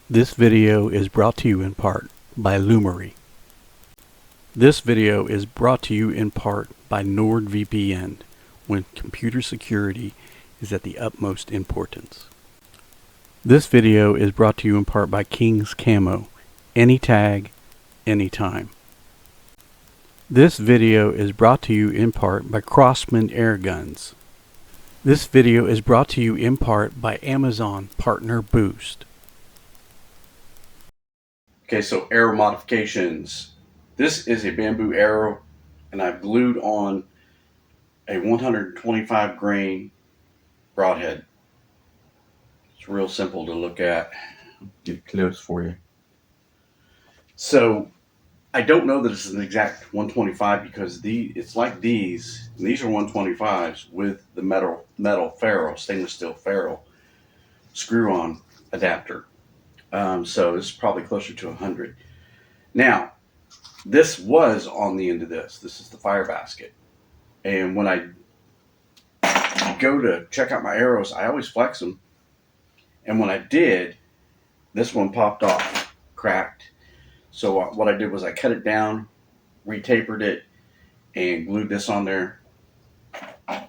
This video is brought to you in part by ARCHEry. This video is brought to you in part by NordVPN, when computer security is at the utmost importance. This video is brought to you in part by King's Camo, any tag, anytime. This video is brought to you in part by Crossman Air Guns. This video is brought to you in part by Amazon Partner Boost. Okay, so arrow modifications. This is a bamboo arrow, and I've glued on a 125 grain broadhead. It's real simple to look at. Get close for you. So I don't know that it's an exact 125 because it's like these. And these are 125s with the metal ferrule, stainless steel ferrule screw-on adapter. So this is probably closer to 100. Now, this was on the end of this. This is the fire basket. And when I go to check out my arrows, I always flex them. And when I did, this one popped off, cracked. So what I did was I cut it down, retapered it, and glued this on there.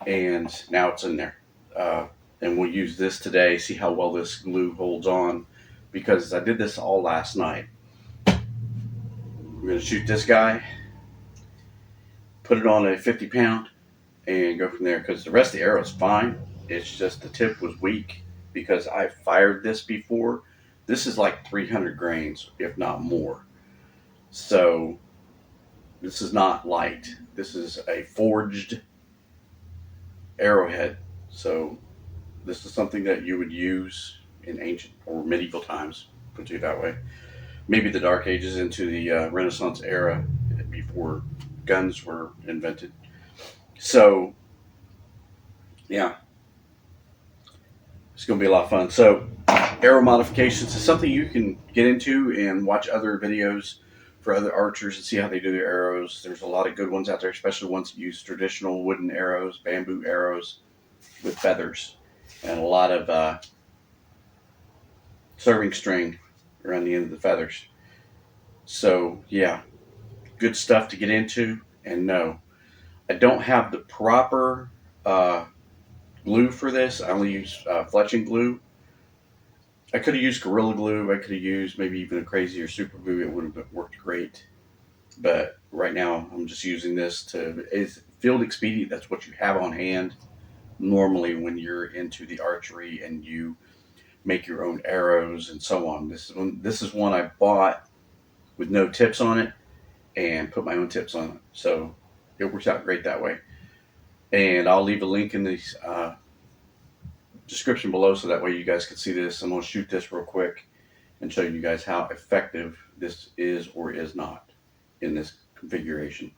And now it's in there. And we'll use this today, see how well this glue holds on, because I did this all last night. We're going to shoot this guy, put it on a 50-pound, and go from there, because the rest of the arrow is fine. It's just the tip was weak because I fired this before. This is like 300 grains, if not more. So this is not light. This is a forged arrowhead. So this is something that you would use in ancient or medieval times, put it that way. Maybe the Dark Ages into the Renaissance era, before guns were invented. So, yeah, it's going to be a lot of fun. So, arrow modifications is something you can get into and watch other videos for other archers and see how they do their arrows. There's a lot of good ones out there, especially ones that use traditional wooden arrows, bamboo arrows with feathers, and a lot of serving string around the end of the feathers. So yeah, good stuff to get into. And no, I don't have the proper glue for this. I only use fletching glue. I could have used Gorilla Glue. I could have used maybe even a crazier super glue. It would have worked great. But right now I'm just using this it's field expedient. That's what you have on hand normally when you're into the archery and you make your own arrows and so on. This is one I bought with no tips on it and put my own tips on it. So it works out great that way. And I'll leave a link in the description below so that way you guys can see this. I'm going to shoot this real quick and show you guys how effective this is or is not in this configuration.